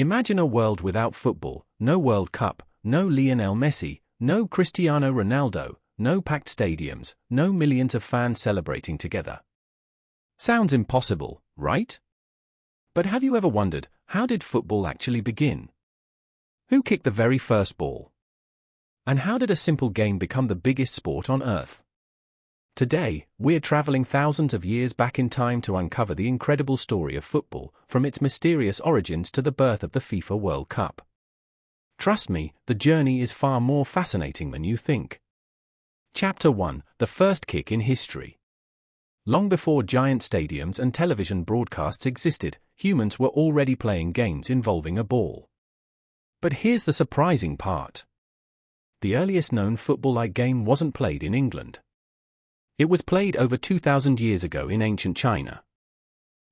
Imagine a world without football, no World Cup, no Lionel Messi, no Cristiano Ronaldo, no packed stadiums, no millions of fans celebrating together. Sounds impossible, right? But have you ever wondered, how did football actually begin? Who kicked the very first ball? And how did a simple game become the biggest sport on Earth? Today, we're traveling thousands of years back in time to uncover the incredible story of football, from its mysterious origins to the birth of the FIFA World Cup. Trust me, the journey is far more fascinating than you think. Chapter 1: The First Kick in History. Long before giant stadiums and television broadcasts existed, humans were already playing games involving a ball. But here's the surprising part. The earliest known football-like game wasn't played in England. It was played over 2,000 years ago in ancient China.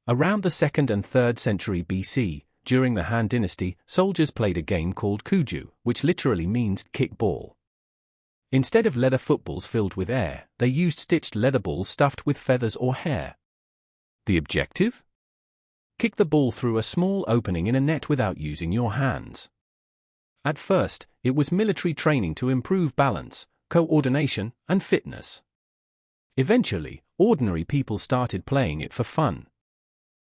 Around the 2nd and 3rd century BC, during the Han Dynasty, soldiers played a game called Kuju, which literally means kick ball. Instead of leather footballs filled with air, they used stitched leather balls stuffed with feathers or hair. The objective? Kick the ball through a small opening in a net without using your hands. At first, it was military training to improve balance, coordination, and fitness. Eventually, ordinary people started playing it for fun.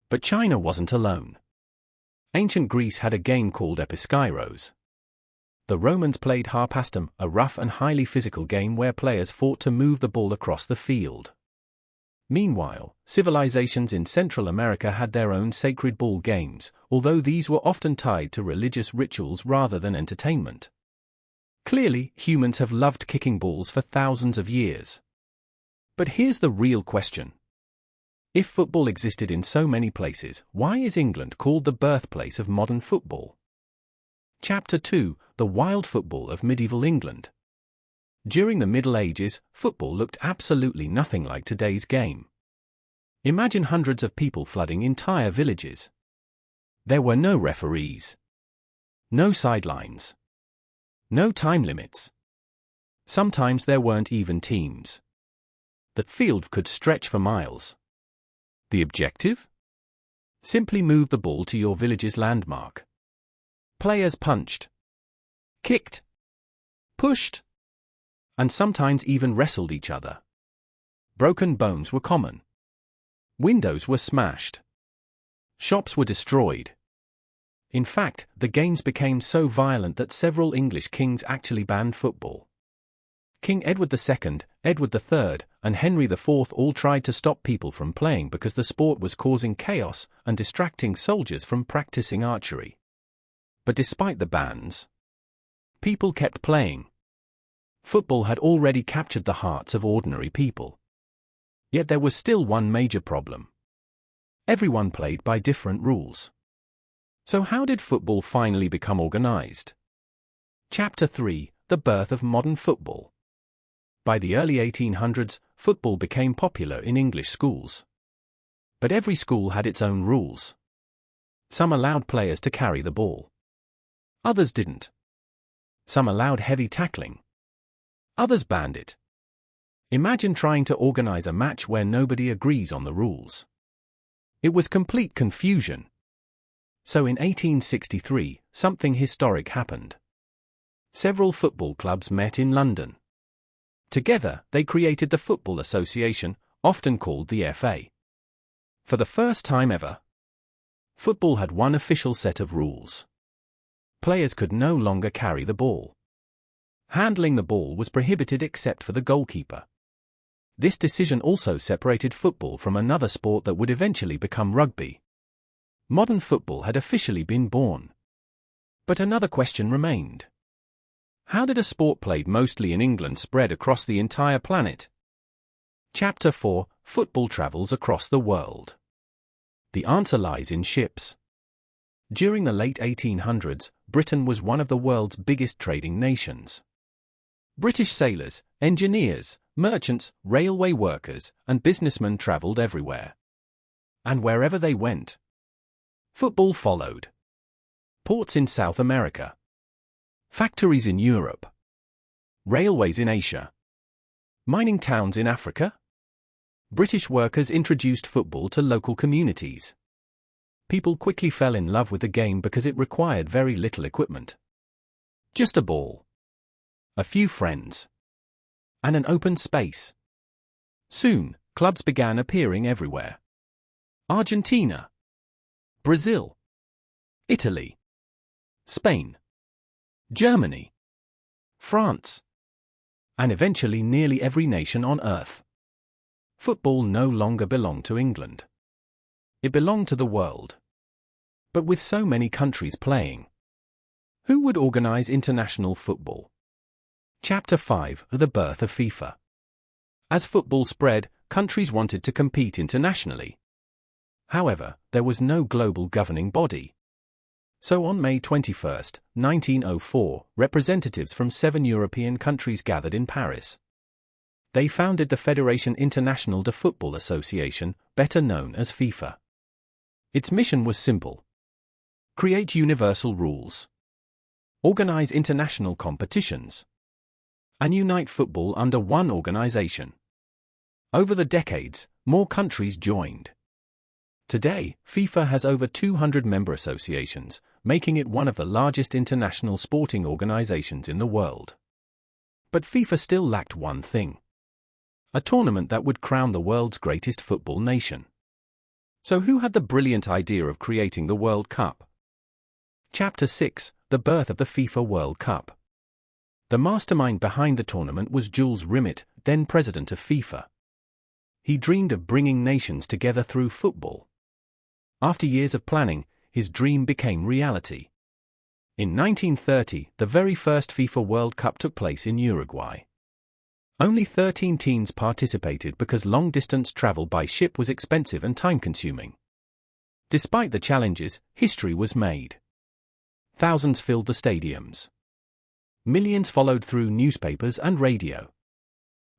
But China wasn't alone. Ancient Greece had a game called Episcyros. The Romans played Harpastum, a rough and highly physical game where players fought to move the ball across the field. Meanwhile, civilizations in Central America had their own sacred ball games, although these were often tied to religious rituals rather than entertainment. Clearly, humans have loved kicking balls for thousands of years. But here's the real question. If football existed in so many places, why is England called the birthplace of modern football? Chapter 2: The Wild Football of Medieval England. During the Middle Ages, football looked absolutely nothing like today's game. Imagine hundreds of people flooding entire villages. There were no referees. No sidelines. No time limits. Sometimes there weren't even teams. The field could stretch for miles. The objective? Simply move the ball to your village's landmark. Players punched, kicked, pushed, and sometimes even wrestled each other. Broken bones were common. Windows were smashed. Shops were destroyed. In fact, the games became so violent that several English kings actually banned football. King Edward II, Edward III, and Henry IV all tried to stop people from playing because the sport was causing chaos and distracting soldiers from practicing archery. But despite the bans, people kept playing. Football had already captured the hearts of ordinary people. Yet there was still one major problem. Everyone played by different rules. So how did football finally become organized? Chapter 3: The Birth of Modern Football. By the early 1800s, football became popular in English schools. But every school had its own rules. Some allowed players to carry the ball. Others didn't. Some allowed heavy tackling. Others banned it. Imagine trying to organize a match where nobody agrees on the rules. It was complete confusion. So in 1863, something historic happened. Several football clubs met in London. Together, they created the Football Association, often called the FA. For the first time ever, football had one official set of rules. Players could no longer carry the ball. Handling the ball was prohibited except for the goalkeeper. This decision also separated football from another sport that would eventually become rugby. Modern football had officially been born. But another question remained. How did a sport played mostly in England spread across the entire planet? Chapter 4: Football Travels Across the World. The answer lies in ships. During the late 1800s, Britain was one of the world's biggest trading nations. British sailors, engineers, merchants, railway workers, and businessmen traveled everywhere. And wherever they went, football followed. Ports in South America. Factories in Europe. Railways in Asia. Mining towns in Africa. British workers introduced football to local communities. people quickly fell in love with the game because it required very little equipment. Just a ball, a few friends, and an open space. Soon, clubs began appearing everywhere. Argentina, Brazil, Italy, Spain, Germany, France, and eventually nearly every nation on earth. Football no longer belonged to England. It belonged to the world. But with so many countries playing, who would organize international football? Chapter 5: The Birth of FIFA. As football spread, countries wanted to compete internationally. However, there was no global governing body. So on May 21, 1904, representatives from 7 European countries gathered in Paris. They founded the Fédération Internationale de Football Association, better known as FIFA. Its mission was simple: create universal rules, organize international competitions, and unite football under one organization. Over the decades, more countries joined. Today, FIFA has over 200 member associations, making it one of the largest international sporting organizations in the world. But FIFA still lacked one thing: a tournament that would crown the world's greatest football nation. So who had the brilliant idea of creating the World Cup? Chapter 6: The Birth of the FIFA World Cup. The mastermind behind the tournament was Jules Rimet, then president of FIFA. He dreamed of bringing nations together through football. After years of planning, his dream became reality. In 1930, the very first FIFA World Cup took place in Uruguay. Only 13 teams participated because long-distance travel by ship was expensive and time-consuming. Despite the challenges, history was made. Thousands filled the stadiums. Millions followed through newspapers and radio.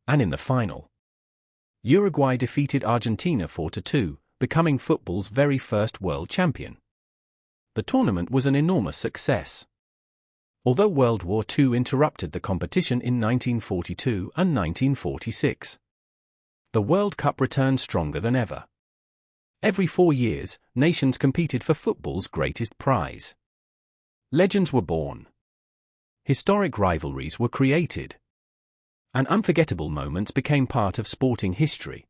And in the final, Uruguay defeated Argentina 4-2, becoming football's very first world champion. The tournament was an enormous success. Although World War II interrupted the competition in 1942 and 1946, the World Cup returned stronger than ever. Every 4 years, nations competed for football's greatest prize. Legends were born. Historic rivalries were created. And unforgettable moments became part of sporting history.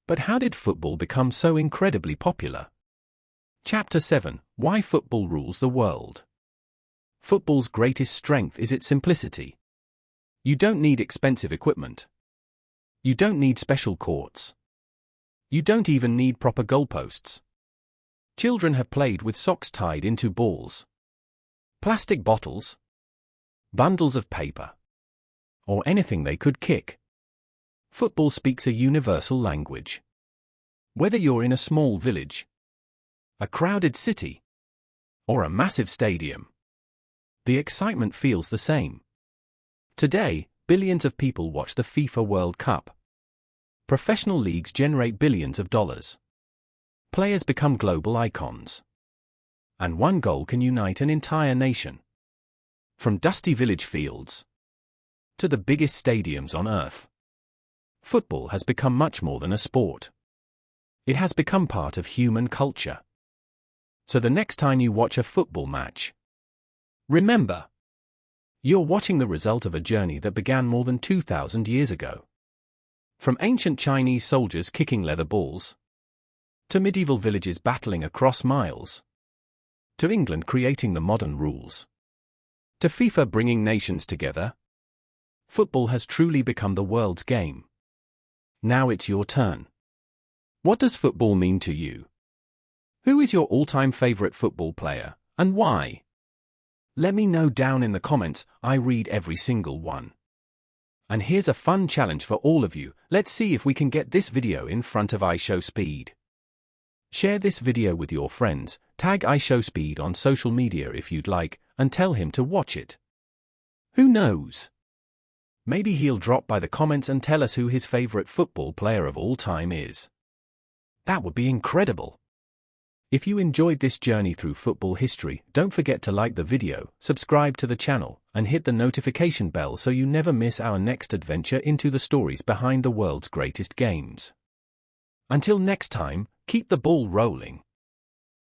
But how did football become so incredibly popular? Chapter 7: Why Football Rules the World. Football's greatest strength is its simplicity. You don't need expensive equipment. You don't need special courts. You don't even need proper goalposts. Children have played with socks tied into balls, plastic bottles, bundles of paper, or anything they could kick. Football speaks a universal language. Whether you're in a small village, a crowded city, or a massive stadium, the excitement feels the same. Today, billions of people watch the FIFA World Cup. Professional leagues generate billions of dollars. Players become global icons. And one goal can unite an entire nation. From dusty village fields to the biggest stadiums on earth, football has become much more than a sport. It has become part of human culture. So the next time you watch a football match, remember, you're watching the result of a journey that began more than 2,000 years ago. From ancient Chinese soldiers kicking leather balls, to medieval villages battling across miles, to England creating the modern rules, to FIFA bringing nations together, football has truly become the world's game. Now it's your turn. What does football mean to you? Who is your all-time favorite football player, and why? Let me know down in the comments. I read every single one. And here's a fun challenge for all of you. Let's see if we can get this video in front of iShowSpeed. Share this video with your friends, tag iShowSpeed on social media if you'd like, and tell him to watch it. Who knows? Maybe he'll drop by the comments and tell us who his favorite football player of all time is. That would be incredible. If you enjoyed this journey through football history, don't forget to like the video, subscribe to the channel, and hit the notification bell so you never miss our next adventure into the stories behind the world's greatest games. Until next time, keep the ball rolling.